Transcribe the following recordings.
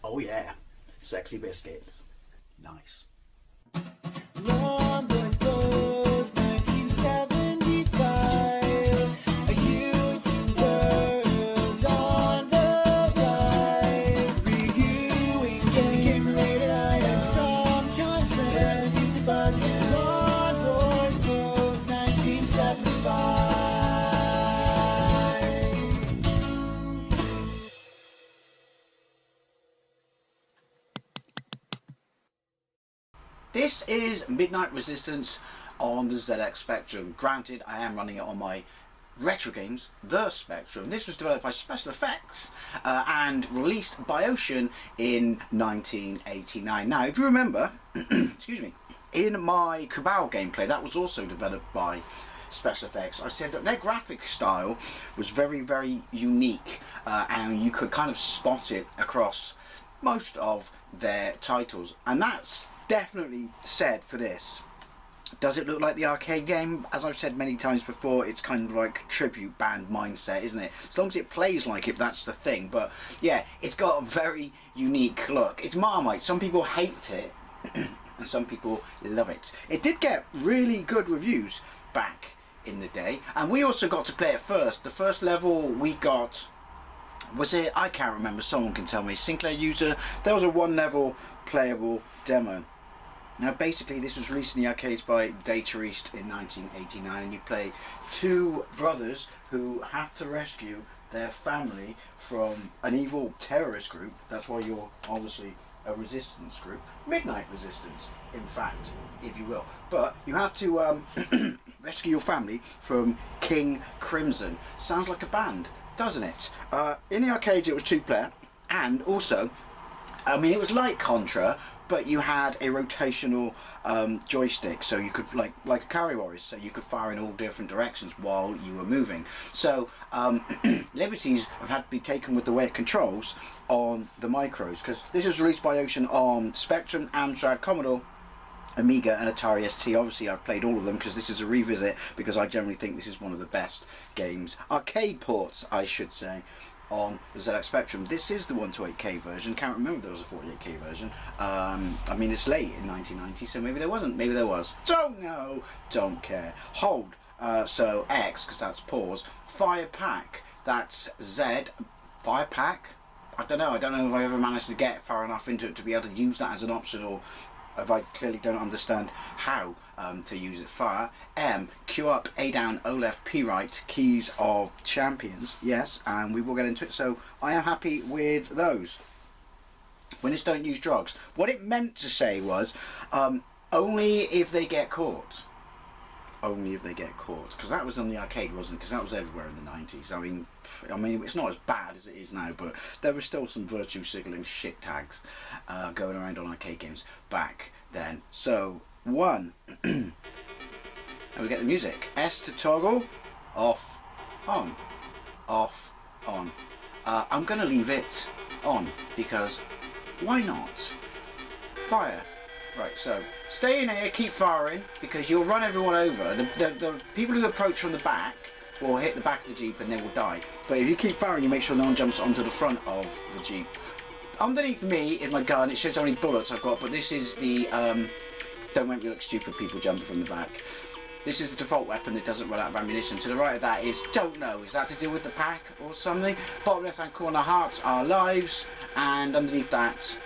Oh yeah, sexy biscuits. Nice. Long Boys Blues, 1975. A using girls on the rise. Reviewing games, and sometimes friends. But Long Boys Blues, 1975. This is Midnight Resistance on the ZX Spectrum. Granted, I am running it on my retro games, the Spectrum. This was developed by Special Effects and released by Ocean in 1989. Now, if you remember, excuse me, in my Cabal gameplay, that was also developed by Special Effects. I said that their graphic style was very, very unique, and you could kind of spot it across most of their titles, and that's definitely said for this. Does it look like the arcade game? As I've said many times before, it's kind of like a tribute band mindset, isn't it? As long as it plays like it, that's the thing. But yeah, it's got a very unique look. It's Marmite. Some people hate it and some people love it. It did get really good reviews back in the day, and we also got to play it first. The first level we got, was it? I can't remember, someone can tell me. Sinclair User, there was a one level playable demo. Now basically this was released in the arcades by Data East in 1989, and you play two brothers who have to rescue their family from an evil terrorist group. That's why you're obviously a resistance group. Midnight Resistance, in fact, if you will. But you have to rescue your family from King Crimson. Sounds like a band, doesn't it? In the arcades it was 2-player, and also, I mean, it was like Contra, but you had a rotational joystick, so you could, like a Carry Warriors, so you could fire in all different directions while you were moving. So liberties have had to be taken with the way it controls on the micros, because this was released by Ocean on Spectrum, Amstrad, Commodore, Amiga and Atari ST. Obviously I've played all of them because this is a revisit, because I generally think this is one of the best games, arcade ports I should say, on the ZX Spectrum. This is the 128K version. Can't remember if there was a 48K version. I mean, it's late in 1990, so maybe there wasn't, maybe there was. Don't know, don't care. Hold, so X, because that's pause. Fire pack, that's Z. Fire pack? I don't know if I ever managed to get far enough into it to be able to use that as an option, or if I clearly don't understand how to use it. Fire, M, Q up, A down, O left, P right, keys of champions, yes, and we will get into it. So I am happy with those. Winners don't use drugs. What it meant to say was, only if they get caught. Only if they get caught, because that was on the arcade, wasn't it? Because that was everywhere in the 90s. I mean, it's not as bad as it is now, but there was still some virtue signalling shit tags going around on arcade games back then. So, 1. And we get the music. S to toggle. Off, on. Off, on. I'm going to leave it on, because why not? Fire. Right, so stay in here, keep firing, because you'll run everyone over. The people who approach from the back will hit the back of the Jeep and they will die. But if you keep firing, you make sure no one jumps onto the front of the Jeep. Underneath me is my gun. It shows how many bullets I've got, but this is the, don't make me look stupid, people jumping from the back. This is the default weapon that doesn't run out of ammunition. To the right of that is, don't know, is that to do with the pack or something? Bottom left hand corner, hearts are lives, and underneath that,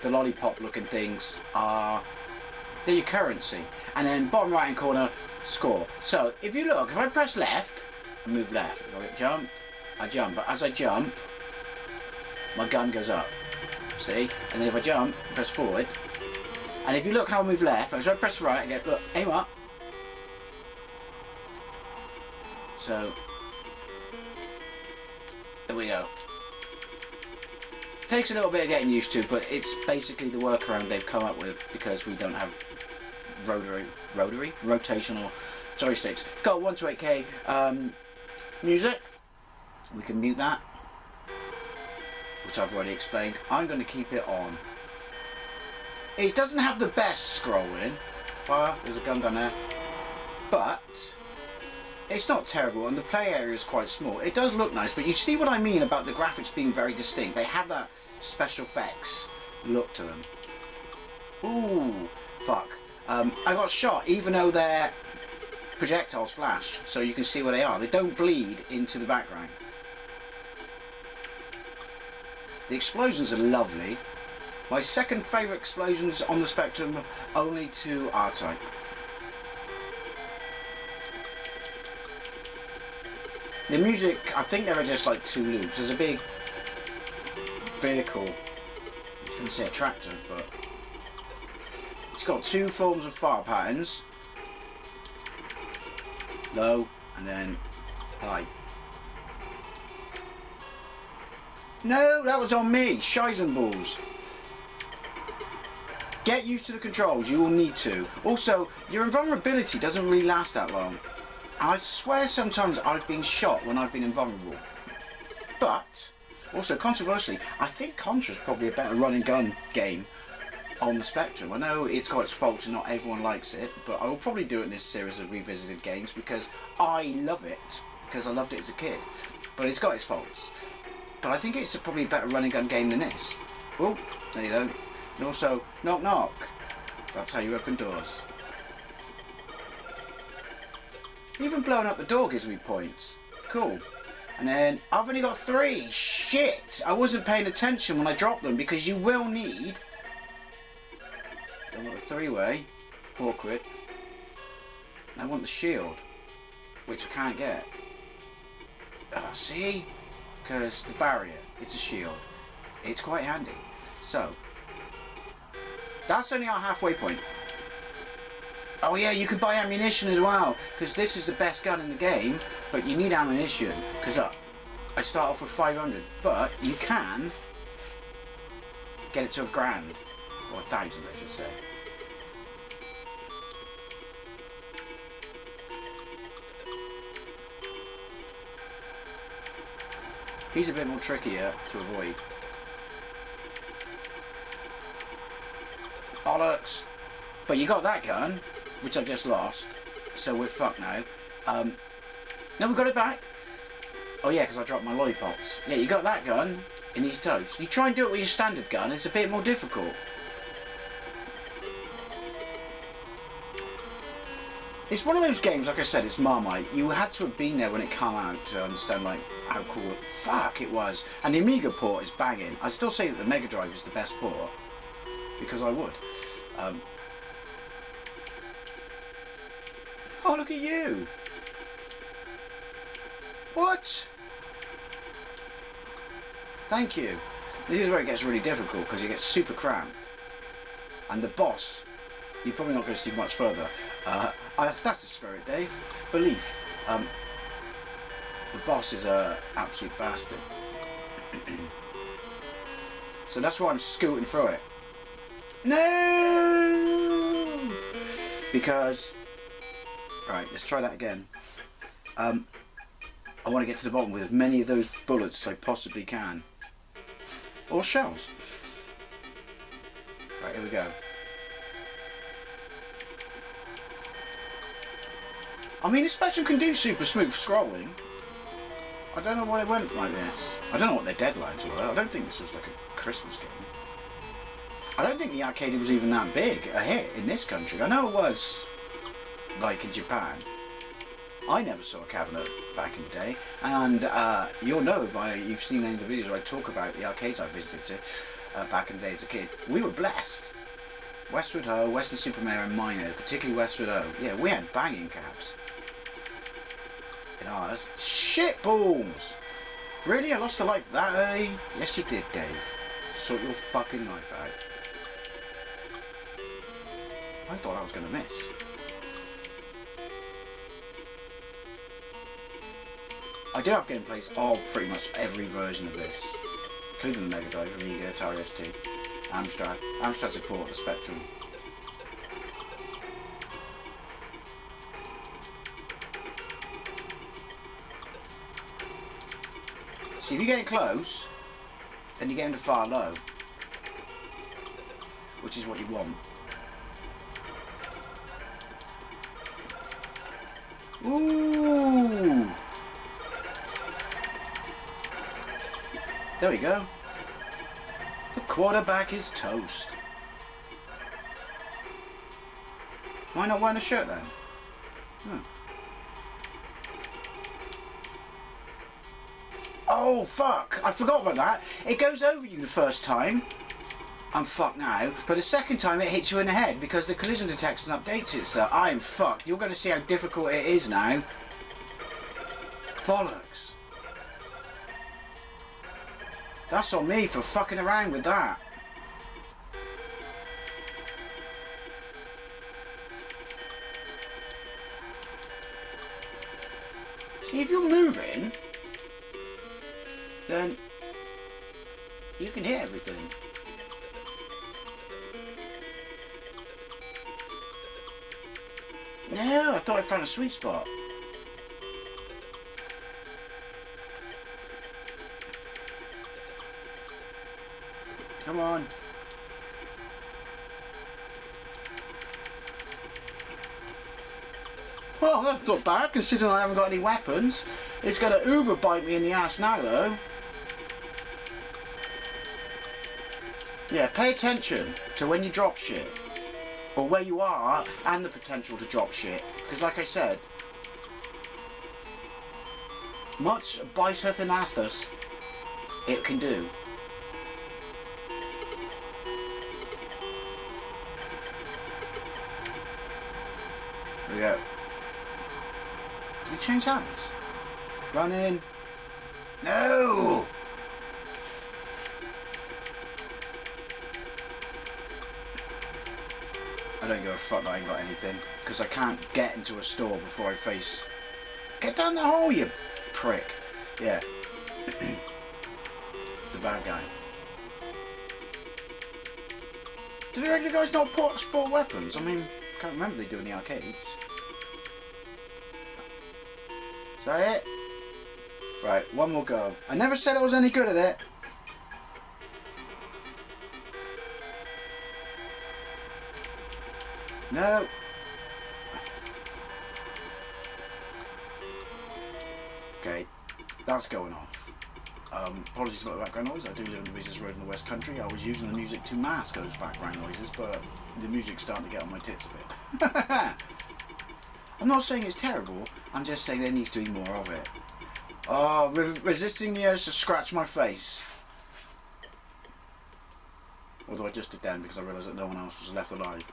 the lollipop looking things are the currency, and then bottom right hand corner, score. So if you look, if I press left, I move left. If I jump, I jump, but as I jump my gun goes up, see, and then if I jump, press forward, and if you look how I move left, so I press right, I get, look, aim up, so there we go. Takes a little bit of getting used to, but it's basically the workaround they've come up with because we don't have rotational joysticks. Got 128K music. We can mute that, which I've already explained. I'm going to keep it on. It doesn't have the best scrolling. Fire, there's a gun down there. But It's not terrible, and the play area is quite small. It does look nice, but you see what I mean about the graphics being very distinct. They have that special effects look to them. Ooh, fuck. I got shot, even though their projectiles flash, so you can see where they are. They don't bleed into the background. The explosions are lovely. My second favourite explosions on the Spectrum, only to R-Type. The music, I think there are just like 2 loops. There's a big vehicle, I was going to say a tractor, but it's got 2 forms of fire patterns. Low and then high. No, that was on me. Scheisenballs. Get used to the controls, you will need to. Also, your invulnerability doesn't really last that long. I swear sometimes I've been shot when I've been invulnerable. But, also controversially, I think Contra's probably a better run and gun game on the Spectrum. I know it's got its faults and not everyone likes it, but I will probably do it in this series of revisited games because I love it, because I loved it as a kid. But it's got its faults. But I think it's probably a better run and gun game than this. Oh, there you go. And also, knock knock. That's how you open doors. Even blowing up the door gives me points. Cool. And then, I've only got 3. Shit! I wasn't paying attention when I dropped them because you will need... I want a 3-way. Awkward. And I want the shield. Which I can't get. See? Because the barrier, it's a shield. It's quite handy. So, that's only our halfway point. Oh yeah, you can buy ammunition as well, because this is the best gun in the game, but you need ammunition, because look, I start off with 500, but you can get it to $1,000, or 1,000 I should say. He's a bit more trickier to avoid. Bollocks! But you got that gun, which I've just lost, so we're fucked now. No, we got it back. Oh yeah, because I dropped my lollipops. Yeah, you got that gun, and he's toast. You try and do it with your standard gun, it's a bit more difficult. It's one of those games, like I said, it's Marmite. You had to have been there when it came out to understand like how cool it was. And the Amiga port is banging. I still say that the Mega Drive is the best port, because I would. Oh, look at you! What? Thank you. This is where it gets really difficult, because it gets super cramped. And the boss, you're probably not going to see much further. That's the spirit, Dave. Belief. The boss is a absolute bastard. So that's why I'm scooting through it. No! Because... Right, let's try that again. I want to get to the bottom with as many of those bullets as I possibly can. Or shells. Right, here we go. I mean, the Spectrum can do super smooth scrolling. I don't know why it went like this. I don't know what their deadlines were. I don't think this was like a Christmas game. I don't think the arcade was even that big a hit in this country. I know it was, like in Japan. I never saw a cabinet back in the day, and you'll know if you've seen any of the videos where I talk about the arcades I visited back in the day as a kid. We were blessed. Westward Ho, Western Supermare and Minor, particularly Westward Ho. Yeah, we had banging cabs in ours. Shit balls! Really? I lost a life that early? Yes you did, Dave. Sort your fucking life out. I thought I was going to miss. I do have gameplays of pretty much every version of this, including the Mega Drive, Amiga, Atari ST, Amstrad. Amstrad support the Spectrum. See, if you get close, then you get into far low, which is what you want. Ooh. There we go. The quarterback is toast. Why not wearing a shirt then? Oh fuck! I forgot about that. It goes over you the first time. I'm fucked now. But the second time it hits you in the head because the collision detection updates it, so I'm fucked. You're going to see how difficult it is now. Bollocks. That's on me for fucking around with that. See, if you're moving, then you can hear everything. No, I thought I found a sweet spot. Come on. Well, that's not bad considering I haven't got any weapons. It's going to uber bite me in the ass now though. Yeah, pay attention to when you drop shit. Or where you are and the potential to drop shit. Because like I said, much biteth in Athos it can do. There we go. Did he change hands? Run in. No! I don't give a fuck that I ain't got anything. Because I can't get into a store before I face... Get down the hole, you prick. Yeah. The bad guy. Did you guys not sport weapons? I mean, I can't remember they do in the arcades. Is that it? Right, one more go. I never said I was any good at it. No. Okay, that's going off. Apologies about the background noise. I do live in the business road in the West Country. I was using the music to mask those background noises, but the music's starting to get on my tits a bit. I'm not saying it's terrible. I'm just saying there needs to be more of it. Oh, resisting the urge to scratch my face. Although I just did then because I realised that no one else was left alive.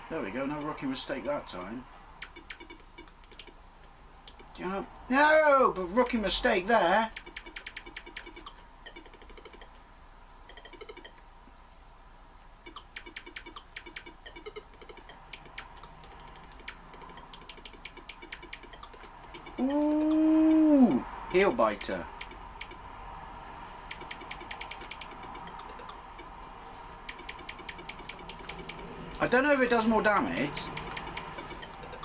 There we go, no rookie mistake that time. Jump. No, but rookie mistake there. Ooh, heel biter. I don't know if it does more damage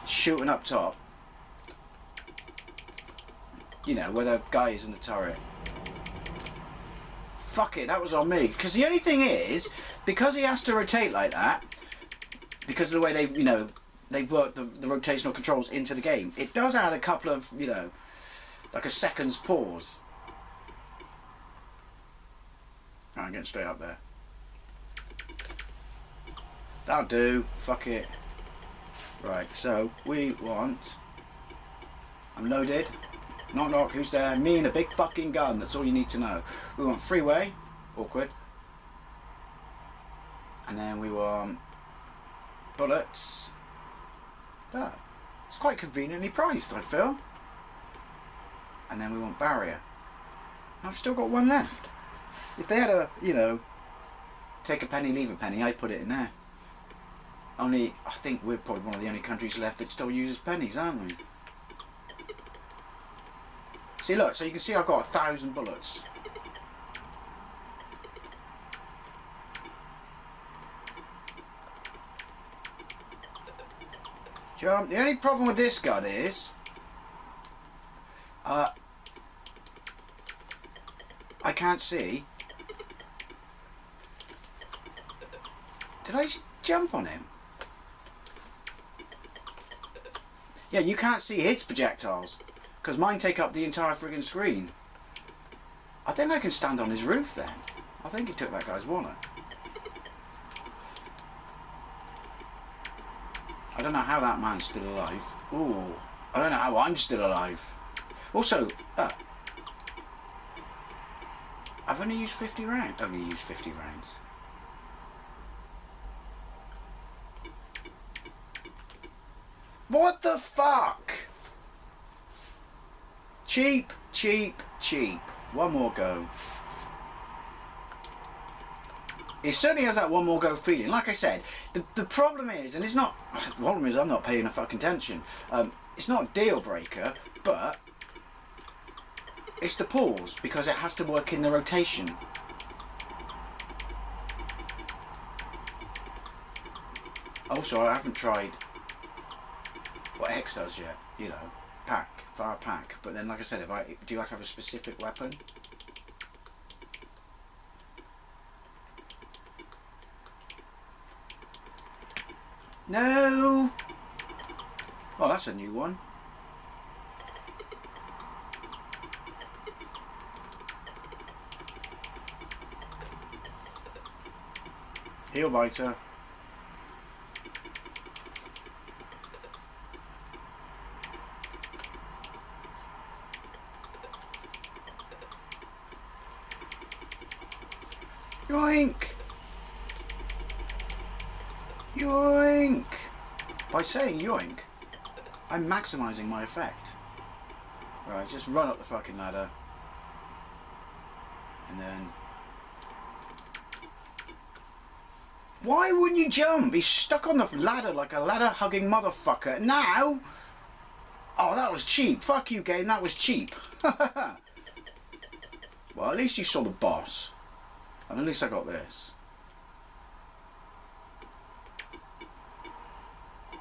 shooting up top. You know, where the guy is in the turret. Fuck it, that was on me. Because the only thing is, because he has to rotate like that, because of the way they've, you know, they've worked the rotational controls into the game, it does add a couple of, you know, like a second's pause. I'm getting straight up there. That'll do. Fuck it. Right, so we want... I'm loaded. Knock knock, who's there? Me and a big fucking gun, that's all you need to know. We want freeway. Awkward. And then we want... bullets. Ah, it's quite conveniently priced, I feel. And then we want barrier. I've still got one left. If they had a, you know, take a penny, leave a penny, I'd put it in there. Only, I think we're probably one of the only countries left that still uses pennies, aren't we? See, look, so you can see I've got 1,000 bullets. Jump. The only problem with this gun is... I can't see. Did I jump on him? Yeah, you can't see his projectiles because mine take up the entire friggin' screen. I think I can stand on his roof then. I think he took that guy's wallet. I don't know how that man's still alive. Ooh, I don't know how I'm still alive. Also, I've only used 50 rounds. Only used 50 rounds. What the fuck? Cheap, cheap, cheap. One more go. It certainly has that one more go feeling. Like I said, the problem is, and it's not, the problem is I'm not paying a fucking attention. It's not a deal breaker, but it's the pause, because it has to work in the rotation. Also, I haven't tried what X does yet, you know, fire pack. But then, like I said, do you have to have a specific weapon? No! Oh, that's a new one. Heel biter. Yoink! Yoink! By saying yoink, I'm maximising my effect. Right, just run up the fucking ladder. And then... Why wouldn't you jump? He's stuck on the ladder like a ladder-hugging motherfucker. Now... Oh, that was cheap. Fuck you, game. That was cheap. Well, at least you saw the boss. And at least I got this.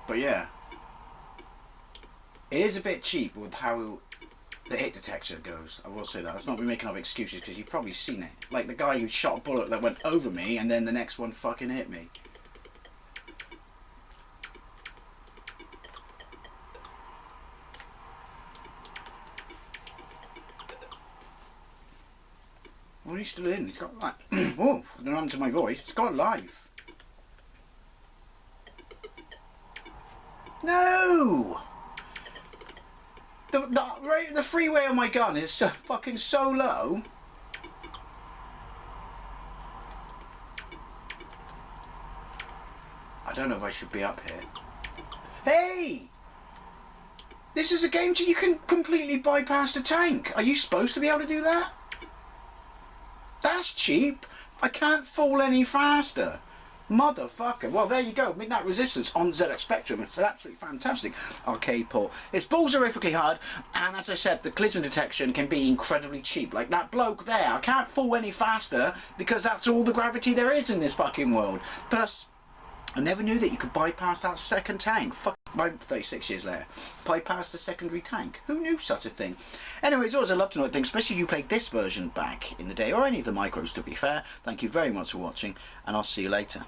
But yeah, it is a bit cheap with how the hit detection goes. I will say that. That's not me making up excuses, because you've probably seen it. Like the guy who shot a bullet that went over me and then the next one fucking hit me. Well, he's still in. He's got like... Oh, I don't know what happened to my voice. It's got life. No! The freeway on my gun is so fucking so low. I don't know if I should be up here. Hey! This is a game you can completely bypass the tank. Are you supposed to be able to do that? That's cheap. I can't fall any faster. Motherfucker. Well, there you go. Midnight Resistance on ZX Spectrum. It's an absolutely fantastic arcade port. It's balls horrifically hard, and as I said, the collision detection can be incredibly cheap. Like that bloke there. I can't fall any faster because that's all the gravity there is in this fucking world. Plus, I never knew that you could bypass that second tank. Fuck, I'm 36 years later. Bypass the secondary tank. Who knew such a thing? Anyways, always I love to know things, especially if you played this version back in the day, or any of the micros to be fair. Thank you very much for watching, and I'll see you later.